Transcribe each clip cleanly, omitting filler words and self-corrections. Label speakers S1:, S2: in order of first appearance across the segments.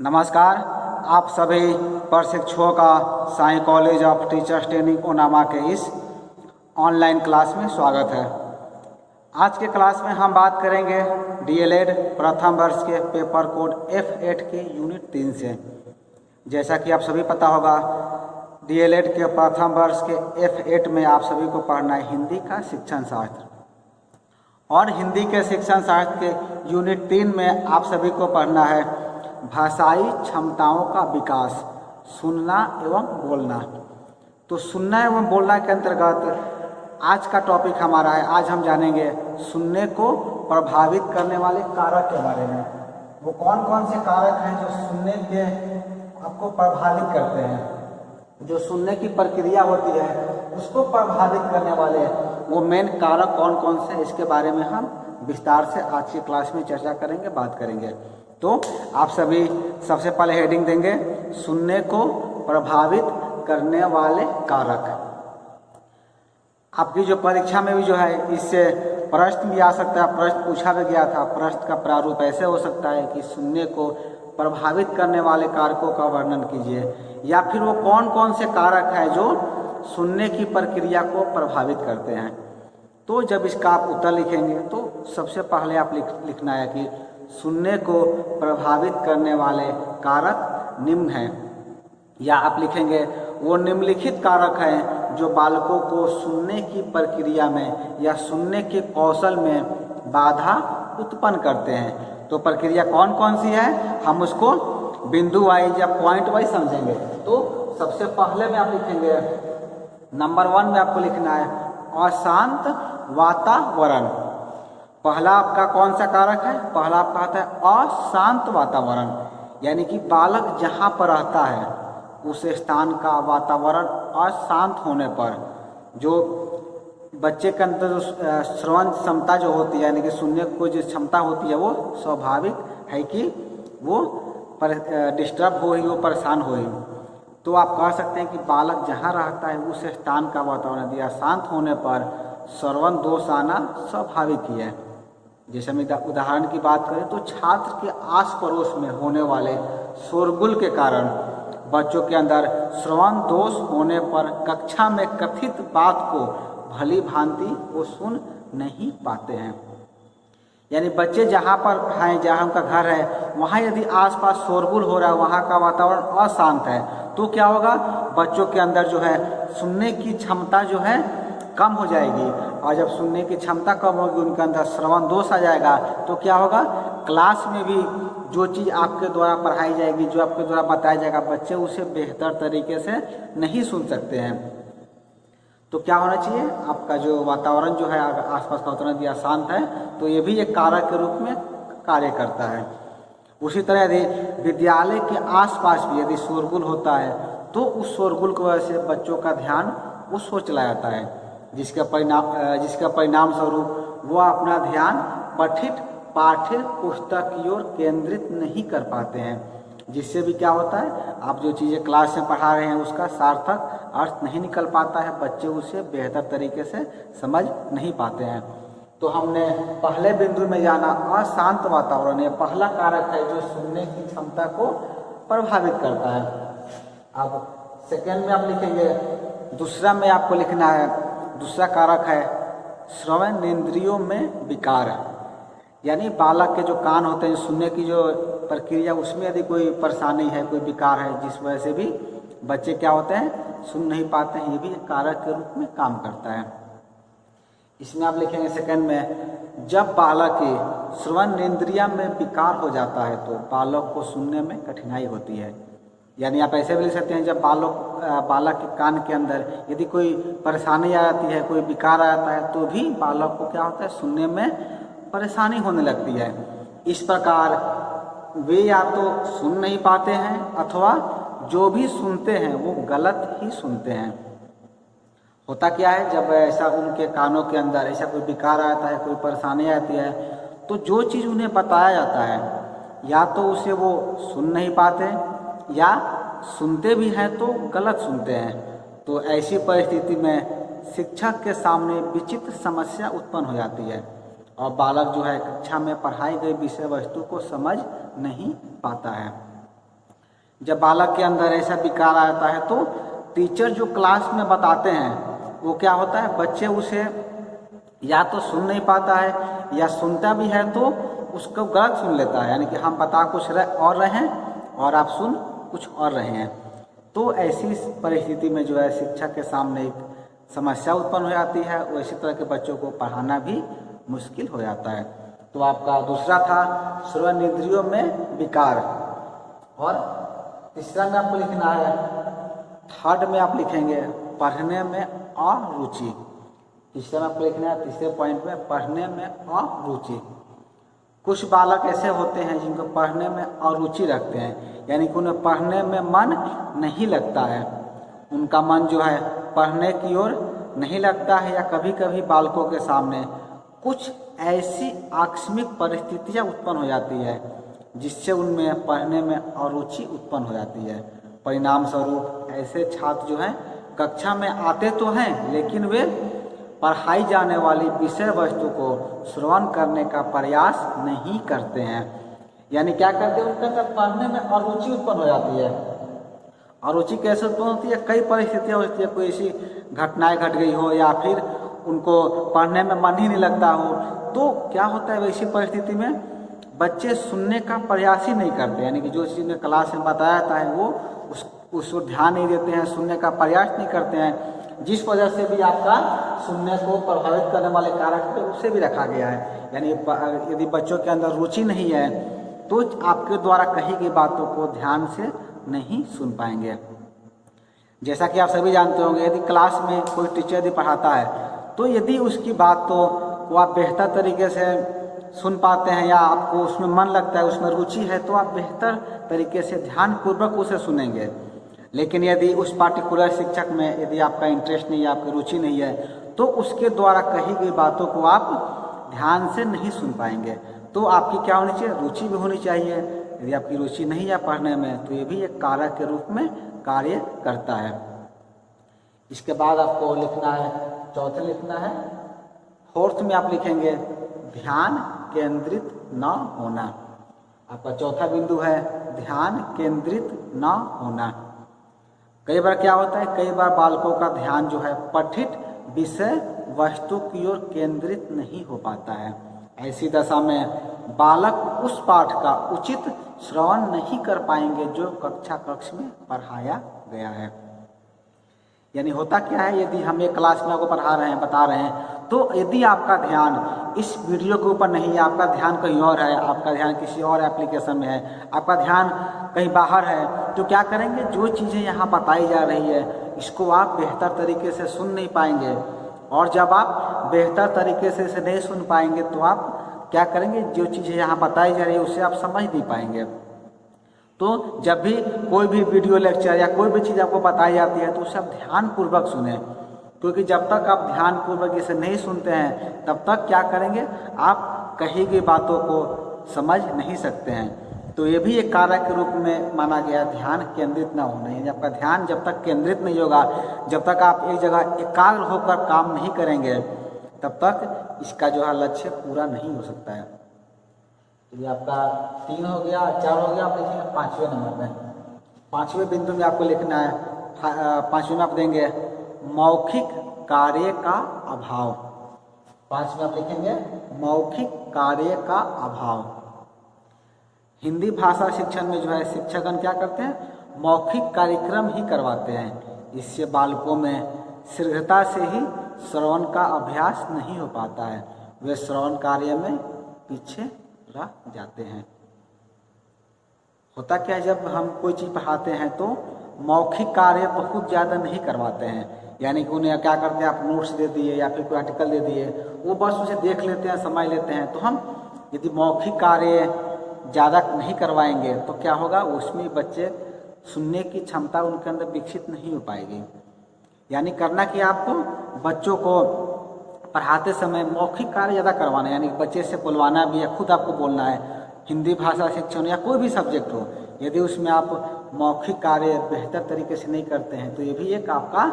S1: नमस्कार। आप सभी प्रशिक्षुओं का Sai college of teachers training ओनामा के इस ऑनलाइन क्लास में स्वागत है। आज के क्लास में हम बात करेंगे डीएलएड प्रथम वर्ष के पेपर कोड F8 के यूनिट 3 से। जैसा कि आप सभी पता होगा, डीएलएड के प्रथम वर्ष के F8 में आप सभी को पढ़ना है हिंदी का शिक्षण शास्त्र, और हिंदी के शिक्षण शास्त्र के यूनिट 3 में आप सभी को पढ़ना है भाषाई क्षमताओं का विकास, सुनना एवं बोलना। तो सुनना एवं बोलना के अंतर्गत आज का टॉपिक हमारा है। आज हम जानेंगे सुनने को प्रभावित करने वाले कारक के बारे में। वो कौन कौन से कारक हैं जो सुनने के आपको प्रभावित करते हैं, जो सुनने की प्रक्रिया होती है उसको प्रभावित करने वाले वो मेन कारक कौन कौन से, इसके बारे में हम विस्तार से आज की क्लास में चर्चा करेंगे, बात करेंगे। तो आप सभी सबसे पहले हेडिंग देंगे सुनने को प्रभावित करने वाले कारक। आपकी जो परीक्षा में भी जो है इससे प्रश्न भी आ सकता है, प्रश्न पूछा भी गया था। प्रश्न का प्रारूप ऐसे हो सकता है कि सुनने को प्रभावित करने वाले कारकों का वर्णन कीजिए, या फिर वो कौन कौन से कारक हैं जो सुनने की प्रक्रिया को प्रभावित करते हैं। तो जब इसका आप उत्तर लिखेंगे तो सबसे पहले आप लिखना है कि सुनने को प्रभावित करने वाले कारक निम्न हैं, या आप लिखेंगे वो निम्नलिखित कारक हैं जो बालकों को सुनने की प्रक्रिया में या सुनने के कौशल में बाधा उत्पन्न करते हैं। तो प्रक्रिया कौन कौन सी है हम उसको बिंदु वाइज या पॉइंट वाइज समझेंगे। तो सबसे पहले में आप लिखेंगे नंबर 1 में आपको लिखना है अशांत वातावरण। पहला आपका कौन सा कारक है? पहला आपका आता है अशांत वातावरण, यानी कि बालक जहाँ पर रहता है उस स्थान का वातावरण अशांत होने पर जो बच्चे के अंदर जो श्रवण क्षमता जो होती है, यानी कि सुनने को जो क्षमता होती है, वो स्वाभाविक है कि वो डिस्टर्ब हो ही, वो परेशान हो ही। तो आप कह सकते हैं कि बालक जहाँ रहता है उस स्थान का वातावरण यदि अशांत होने पर श्रवण दोष आना स्वाभाविक ही है। जैसे हम उदाहरण की बात करें तो छात्र के आस पड़ोस में होने वाले शोरगुल के कारण बच्चों के अंदर श्रवण दोष होने पर कक्षा में कथित बात को भली भांति वो सुन नहीं पाते हैं। यानी बच्चे जहाँ पर हैं, जहाँ उनका घर है, वहाँ यदि आसपास शोरगुल हो रहा है, वहाँ का वातावरण अशांत है, तो क्या होगा, बच्चों के अंदर जो है सुनने की क्षमता जो है कम हो जाएगी। और जब सुनने की क्षमता कम होगी, उनके अंदर श्रवण दोष आ जाएगा, तो क्या होगा, क्लास में भी जो चीज़ आपके द्वारा पढ़ाई जाएगी, जो आपके द्वारा बताया जाएगा, बच्चे उसे बेहतर तरीके से नहीं सुन सकते हैं। तो क्या होना चाहिए, आपका जो वातावरण जो है आसपास का वातावरण यदि अशांत है तो ये भी एक कारक के रूप में कार्य करता है। उसी तरह यदि विद्यालय के आसपास भी यदि शोरगुल होता है तो उस शोरगुल की वजह से बच्चों का ध्यान उस ओर चला जाता है, जिसका परिणाम स्वरूप वो अपना ध्यान पठित पाठ्य पुस्तक की ओर केंद्रित नहीं कर पाते हैं, जिससे भी क्या होता है, आप जो चीज़ें क्लास में पढ़ा रहे हैं उसका सार्थक अर्थ नहीं निकल पाता है, बच्चे उसे बेहतर तरीके से समझ नहीं पाते हैं। तो हमने पहले बिंदु में जाना अशांत वातावरण, ये पहला कारक है जो सुनने की क्षमता को प्रभावित करता है। अब सेकेंड में आप लिखेंगे, दूसरा में आपको लिखना है, दूसरा कारक है श्रवणेंद्रियों में विकार। यानी बालक के जो कान होते हैं, सुनने की जो प्रक्रिया उसमें यदि कोई परेशानी है, कोई विकार है, जिस वजह से भी बच्चे क्या होते हैं, सुन नहीं पाते हैं, ये भी एक कारक के रूप में काम करता है। इसमें आप लिखेंगे सेकंड में, जब बालक की श्रवणेंद्रिया में विकार हो जाता है तो बालक को सुनने में कठिनाई होती है। यानी आप ऐसे भी लिख सकते हैं, जब बालक के कान के अंदर यदि कोई परेशानी आ जाती है, कोई विकार आ जाता है, तो भी बालक को क्या होता है, सुनने में परेशानी होने लगती है। इस प्रकार वे या तो सुन नहीं पाते हैं अथवा जो भी सुनते हैं वो गलत ही सुनते हैं। होता क्या है, जब ऐसा उनके कानों के अंदर ऐसा कोई विकार आता है, कोई परेशानी आती है, तो जो चीज़ उन्हें बताया जाता है या तो उसे वो सुन नहीं पाते, या सुनते भी हैं तो गलत सुनते हैं। तो ऐसी परिस्थिति में शिक्षक के सामने विचित्र समस्या उत्पन्न हो जाती है और बालक जो है कक्षा में पढ़ाई गई विषय वस्तु को समझ नहीं पाता है। जब बालक के अंदर ऐसा विकार आता है तो टीचर जो क्लास में बताते हैं वो क्या होता है, बच्चे उसे या तो सुन नहीं पाता है या सुनता भी है तो उसको गलत सुन लेता है, यानी कि हम बता कुछ और रहे हैं और आप सुन कुछ और रहे हैं। तो ऐसी परिस्थिति में जो है शिक्षक के सामने एक समस्या उत्पन्न हो जाती है और इसी तरह के बच्चों को पढ़ाना भी मुश्किल हो जाता है। तो आपका दूसरा था श्रवण इंद्रियों में विकार। और तीसरा में आपको लिखना है, थर्ड में आप लिखेंगे पढ़ने में अरुचि। तीसरा में आपको लिखना है, तीसरे पॉइंट में पढ़ने में अरुचि। कुछ बालक ऐसे होते हैं जिनको पढ़ने में अरुचि रखते हैं, यानी कि उन्हें पढ़ने में मन नहीं लगता है, उनका मन जो है पढ़ने की ओर नहीं लगता है, या कभी कभी बालकों के सामने कुछ ऐसी आकस्मिक परिस्थितियां उत्पन्न हो जाती है जिससे उनमें पढ़ने में अरुचि उत्पन्न हो जाती है। परिणाम स्वरूप ऐसे छात्र जो हैं कक्षा में आते तो हैं लेकिन वे पढ़ाई जाने वाली विषय वस्तु को श्रवण करने का प्रयास नहीं करते हैं। यानी क्या करते हैं, उनके अंदर पढ़ने में अरुचि उत्पन्न हो जाती है। अरुचि कैसे उत्पन्न होती है, कई परिस्थितियाँ होती है, कोई ऐसी घटनाएं घट गई हो या फिर उनको पढ़ने में मन ही नहीं लगता हो, तो क्या होता है वैसी परिस्थिति में बच्चे सुनने का प्रयास ही नहीं करते, यानी कि जो चीज़ ने क्लास में बताया जाता है वो उस पर ध्यान नहीं देते हैं, सुनने का प्रयास नहीं करते हैं, जिस वजह से भी आपका सुनने को प्रभावित करने वाले कारक है उसे भी रखा गया है। यानी यदि बच्चों के अंदर रुचि नहीं है तो आपके द्वारा कही गई बातों को ध्यान से नहीं सुन पाएंगे। जैसा कि आप सभी जानते होंगे, यदि क्लास में कोई टीचर यदि पढ़ाता है तो यदि उसकी बात को आप बेहतर तरीके से सुन पाते हैं या आपको उसमें मन लगता है, उसमें रुचि है, तो आप बेहतर तरीके से ध्यानपूर्वक उसे सुनेंगे। लेकिन यदि उस पार्टिकुलर शिक्षक में यदि आपका इंटरेस्ट नहीं है, आपकी रुचि नहीं है, तो उसके द्वारा कही गई बातों को आप ध्यान से नहीं सुन पाएंगे। तो आपकी क्या होनी चाहिए, रुचि भी होनी चाहिए। यदि आपकी रुचि नहीं है पढ़ने में तो ये भी एक कारक के रूप में कार्य करता है। इसके बाद आपको लिखना है, चौथे लिखना है, फोर्थ में आप लिखेंगे ध्यान केंद्रित न होना। आपका चौथा बिंदु है ध्यान केंद्रित न होना। कई बार क्या होता है, कई बार बालकों का ध्यान जो है पठित विषय वस्तु की ओर केंद्रित नहीं हो पाता है। ऐसी दशा में बालक उस पाठ का उचित श्रवण नहीं कर पाएंगे जो कक्ष में पढ़ाया गया है। यानी होता क्या है, यदि हम एक क्लास में आपको पढ़ा रहे हैं, बता रहे हैं, तो यदि आपका ध्यान इस वीडियो के ऊपर नहीं है, आपका ध्यान कहीं और है, आपका ध्यान किसी और एप्लीकेशन में है, आपका ध्यान कहीं बाहर है, तो क्या करेंगे, जो चीज़ें यहाँ बताई जा रही है इसको आप बेहतर तरीके से सुन नहीं पाएंगे। और जब आप बेहतर तरीके से इसे नहीं सुन पाएंगे तो आप क्या करेंगे, जो चीज़ें यहाँ बताई जा रही है उसे आप समझ नहीं पाएंगे। तो जब भी कोई भी वीडियो लेक्चर या कोई भी चीज़ आपको बताई जाती है तो उसे आप ध्यानपूर्वक सुने, क्योंकि जब तक आप ध्यानपूर्वक इसे नहीं सुनते हैं तब तक क्या करेंगे, आप कही गई बातों को समझ नहीं सकते हैं। तो ये भी एक कारक के रूप में माना गया ध्यान केंद्रित ना होना। यानी आपका ध्यान जब तक केंद्रित नहीं होगा, जब तक आप एक जगह एकाग्र होकर काम नहीं करेंगे, तब तक इसका जो है लक्ष्य पूरा नहीं हो सकता है। तो ये आपका 3 हो गया, 4 हो गया, आप लिखेंगे 5वें नंबर में। 5वें बिंदु में आपको लिखना है, 5वें में आप देंगे मौखिक कार्य का अभाव। 5 में आप लिखेंगे मौखिक कार्य का अभाव। हिंदी भाषा शिक्षण में जो है शिक्षकगण क्या करते हैं, मौखिक कार्यक्रम ही करवाते हैं। इससे बालकों में शीघ्रता से ही श्रवण का अभ्यास नहीं हो पाता है, वे श्रवण कार्य में पीछे रह जाते हैं। होता क्या है, जब हम कोई चीज़ पढ़ाते हैं तो मौखिक कार्य बहुत ज़्यादा नहीं करवाते हैं। यानी कि उन्हें क्या करते हैं, आप नोट्स दे दिए या फिर कोई आर्टिकल दे दिए, वो बस उसे देख लेते हैं, समझ लेते हैं। तो हम यदि मौखिक कार्य ज़्यादा नहीं करवाएंगे तो क्या होगा, उसमें बच्चे सुनने की क्षमता उनके अंदर विकसित नहीं हो पाएगी। यानी करना कि आपको बच्चों को पढ़ाते समय मौखिक कार्य ज़्यादा करवाना है, यानी बच्चे से बुलवाना भी है, खुद आपको बोलना है। हिंदी भाषा शिक्षण या कोई भी सब्जेक्ट हो, यदि उसमें आप मौखिक कार्य बेहतर तरीके से नहीं करते हैं तो ये भी एक आपका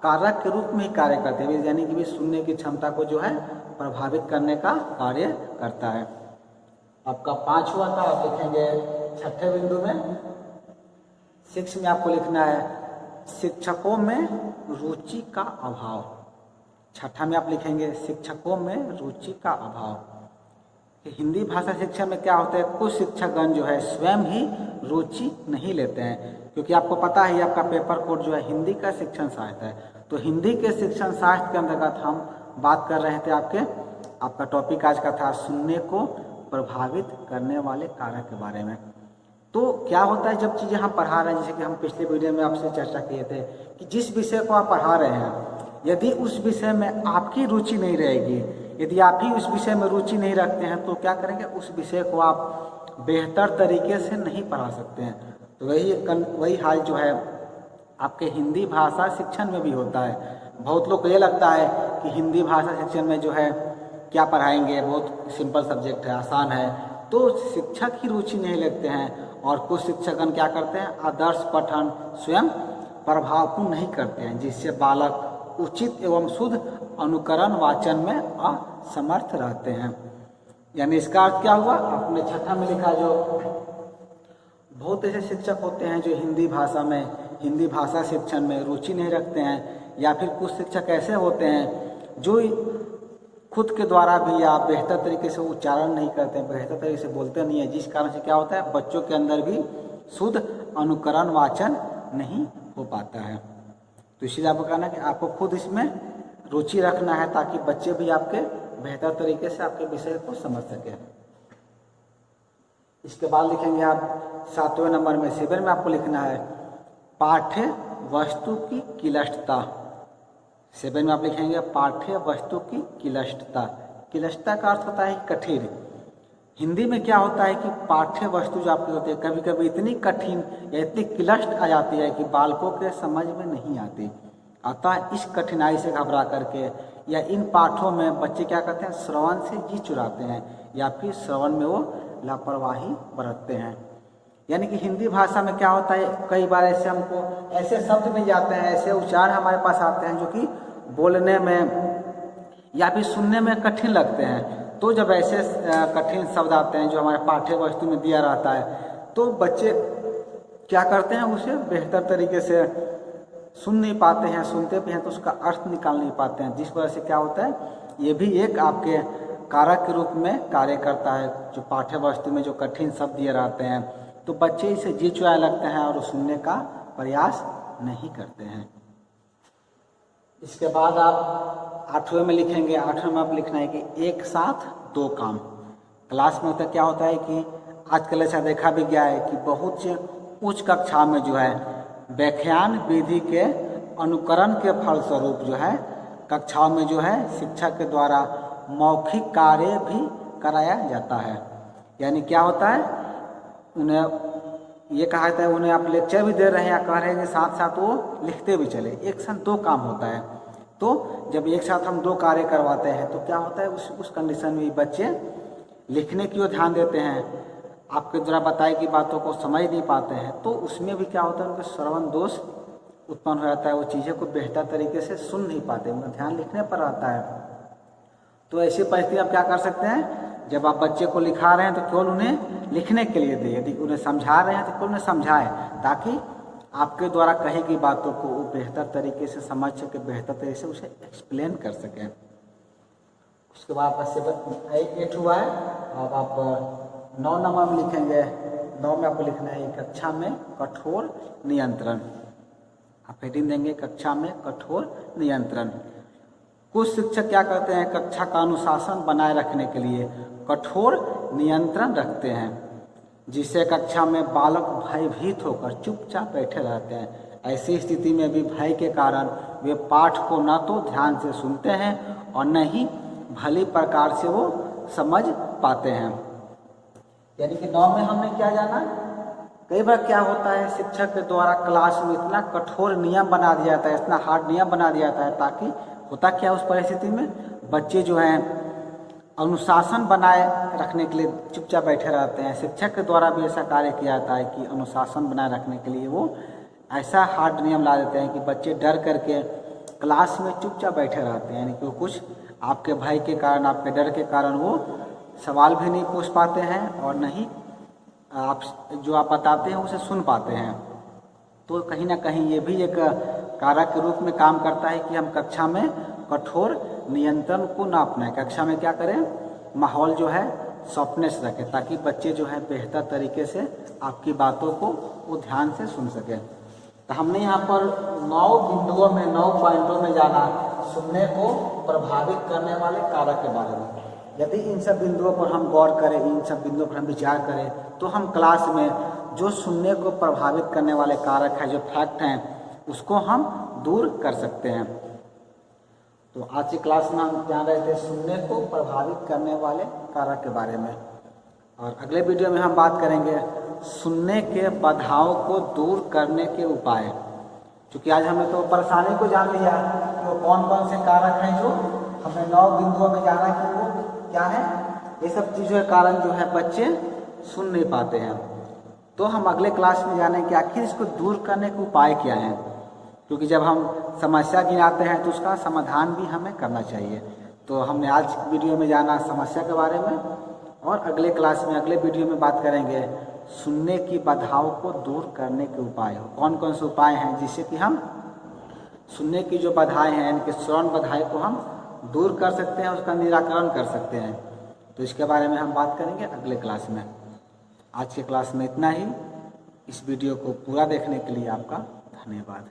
S1: कारक के रूप में ही कार्य करते हैं, यानी कि भी सुनने की क्षमता को जो है प्रभावित करने का कार्य करता है। आपका 5वां था, आप लिखेंगे 6ठे बिंदु में 6 में आपको लिखना है शिक्षकों में रुचि का अभाव। छठा में आप लिखेंगे शिक्षकों में रुचि का अभाव। हिंदी भाषा शिक्षा में क्या होता है, कुछ शिक्षकगण जो है स्वयं ही रुचि नहीं लेते हैं, क्योंकि आपको पता है आपका पेपर कोड जो है हिंदी का शिक्षण साहित्य है। तो हिंदी के शिक्षण साहित्य के अंतर्गत हम बात कर रहे थे आपका टॉपिक आज का था सुनने को प्रभावित करने वाले कारक के बारे में। तो क्या होता है जब चीज़ें हम पढ़ा रहे हैं, जैसे कि हम पिछले वीडियो में आपसे चर्चा किए थे कि जिस विषय को आप पढ़ा रहे हैं यदि उस विषय में आपकी रुचि नहीं रहेगी, यदि आप ही उस विषय में रुचि नहीं रखते हैं तो क्या करेंगे, उस विषय को आप बेहतर तरीके से नहीं पढ़ा सकते हैं। तो वही हाल जो है आपके हिंदी भाषा शिक्षण में भी होता है। बहुत लोग को ये लगता है कि हिंदी भाषा शिक्षण में जो है क्या पढ़ाएंगे, बहुत सिंपल सब्जेक्ट है, आसान है, तो शिक्षक ही रुचि नहीं लेते हैं। और कुछ शिक्षकगण क्या करते हैं, आदर्श पठन स्वयं प्रभावपूर्ण नहीं करते हैं, जिससे बालक उचित एवं शुद्ध अनुकरण वाचन में असमर्थ रहते हैं। यानी इसका अर्थ क्या हुआ, आपने छठा में लिखा जो बहुत ऐसे शिक्षक होते हैं जो हिंदी भाषा शिक्षण में रुचि नहीं रखते हैं, या फिर कुछ शिक्षक ऐसे होते हैं जो खुद के द्वारा भी आप बेहतर तरीके से उच्चारण नहीं करते हैं, बेहतर तरीके से बोलते नहीं है, जिस कारण से क्या होता है बच्चों के अंदर भी शुद्ध अनुकरण वाचन नहीं हो पाता है। तो इसीलिए आपको कहना है कि आपको खुद इसमें रुचि रखना है ताकि बच्चे भी आपके बेहतर तरीके से आपके विषय को समझ सकें। इसके बाद लिखेंगे आप 7वें नंबर में 7 में आपको लिखना है पाठ्य वस्तु की क्लिष्टता। 7 में आप लिखेंगे पाठ्य वस्तु की क्लिष्टता। क्लिष्टता का अर्थ होता है कठिन। हिंदी में क्या होता है कि पाठ्य वस्तु जो आपकी होती है कभी कभी इतनी कठिन या इतनी क्लिष्ट आ जाती है कि बालकों के समझ में नहीं आती। अतः इस कठिनाई से घबरा करके या इन पाठों में बच्चे क्या करते हैं, श्रवण से जी चुराते हैं या फिर श्रवण में वो लापरवाही बरतते हैं। यानी कि हिंदी भाषा में क्या होता है, कई बार ऐसे हमको ऐसे शब्द मिल जाते हैं, ऐसे उच्चारण हमारे पास आते हैं जो कि बोलने में या फिर सुनने में कठिन लगते हैं। तो जब ऐसे कठिन शब्द आते हैं जो हमारे पाठ्य वस्तु में दिया रहता है तो बच्चे क्या करते हैं, उसे बेहतर तरीके से सुन नहीं पाते हैं, सुनते भी हैं तो उसका अर्थ निकाल नहीं पाते हैं, जिस वजह से क्या होता है ये भी एक आपके कारक के रूप में कार्य करता है। जो पाठ्य वस्तु में जो कठिन शब्द दिए रहते हैं तो बच्चे इसे जी चुराने लगते हैं और सुनने का प्रयास नहीं करते हैं। इसके बाद आप 8वें में लिखेंगे, 8वें में आप लिखना है कि एक साथ दो काम। क्लास में क्या होता है कि आजकल ऐसा देखा भी गया है कि बहुत से उच्च कक्षा में जो है व्याख्यान विधि के अनुकरण के फलस्वरूप जो है कक्षाओं में जो है शिक्षक के द्वारा मौखिक कार्य भी कराया जाता है। यानी क्या होता है, उन्हें ये कहा जाता है उन्हें आप लेक्चर भी दे रहे हैं या कह रहे हैं कि साथ साथ वो लिखते भी चले। एक साथ दो काम होता है। तो जब एक साथ हम दो कार्य करवाते हैं तो क्या होता है, उस कंडीशन में बच्चे लिखने की ओर ध्यान देते हैं, आपके द्वारा बताई गई बातों को समझ नहीं पाते हैं, तो उसमें भी क्या होता है उनके श्रवण दोष उत्पन्न हो जाता है, वो चीज़ें को बेहतर तरीके से सुन नहीं पाते, उनका ध्यान लिखने पर रहता है। तो ऐसी परिस्थिति आप क्या कर सकते हैं, जब आप बच्चे को लिखा रहे हैं तो केवल उन्हें लिखने के लिए दें, यदि उन्हें समझा रहे हैं तो केवल उन्हें समझाएं ताकि आपके द्वारा कही गई बातों को वो बेहतर तरीके से समझ सके, बेहतर तरीके से उसे एक्सप्लेन कर सकें। उसके बाद आपका 8 हुआ है। अब आप 9 नंबर में लिखेंगे, 9 में आपको लिखना है कक्षा में कठोर नियंत्रण। आप हेडिंग देंगे कक्षा में कठोर नियंत्रण। कुछ शिक्षक क्या करते हैं, कक्षा का अनुशासन बनाए रखने के लिए कठोर नियंत्रण रखते हैं, जिससे कक्षा में बालक भयभीत होकर चुपचाप बैठे रहते हैं। ऐसी स्थिति में भी भय के कारण वे पाठ को न तो ध्यान से सुनते हैं और न ही भली प्रकार से वो समझ पाते हैं। यानी कि 9 में हमने क्या जाना, कई बार क्या होता है शिक्षक के द्वारा क्लास में इतना कठोर नियम बना दिया जाता है, इतना हार्ड नियम बना दिया जाता है, ताकि होता क्या उस परिस्थिति में बच्चे जो हैं अनुशासन बनाए रखने के लिए चुपचाप बैठे रहते हैं। शिक्षक के द्वारा भी ऐसा कार्य किया जाता है कि अनुशासन बनाए रखने के लिए वो ऐसा हार्ड नियम ला देते हैं कि बच्चे डर करके क्लास में चुपचाप बैठे रहते हैं। यानी कि कुछ आपके भय के कारण, आपके डर के कारण वो सवाल भी नहीं पूछ पाते हैं और नहीं आप जो आप बताते हैं उसे सुन पाते हैं। तो कहीं ना कहीं ये भी एक कारक के रूप में काम करता है कि हम कक्षा में कठोर नियंत्रण को ना अपनाएं। कक्षा में क्या करें, माहौल जो है सॉफ्टनेस रखें, ताकि बच्चे जो है बेहतर तरीके से आपकी बातों को वो ध्यान से सुन सकें। तो हमने यहाँ पर 9 बिंदुओं में 9 पॉइंटों में जाना सुनने को प्रभावित करने वाले कारक के बारे में। यदि इन सब बिंदुओं पर हम गौर करें, इन सब बिंदुओं पर हम विचार करें, तो हम क्लास में जो सुनने को प्रभावित करने वाले कारक हैं, जो फैक्ट हैं, उसको हम दूर कर सकते हैं। तो आज की क्लास में हम जान रहे थे सुनने को प्रभावित करने वाले कारक के बारे में, और अगले वीडियो में हम बात करेंगे सुनने के बाधाओं को दूर करने के उपाय। क्योंकि आज हमने तो परेशानी को जान लिया कि वो कौन कौन से कारक हैं, जो हमने 9 बिंदुओं में जाना कि वो क्या है, ये सब चीज़ों के कारण जो है बच्चे सुन नहीं पाते हैं। तो हम अगले क्लास में जाने कि आखिर इसको दूर करने के उपाय क्या हैं, क्योंकि जब हम समस्या गिनाते हैं तो उसका समाधान भी हमें करना चाहिए। तो हमने आज वीडियो में जाना समस्या के बारे में, और अगले क्लास में अगले वीडियो में बात करेंगे सुनने की बाधाओं को दूर करने के उपाय। कौन कौन से उपाय हैं जिससे कि हम सुनने की जो बाधाएं हैं, इनके श्रवण बाधाएं को हम दूर कर सकते हैं, उसका निराकरण कर सकते हैं। तो इसके बारे में हम बात करेंगे अगले क्लास में। आज के क्लास में इतना ही। इस वीडियो को पूरा देखने के लिए आपका धन्यवाद।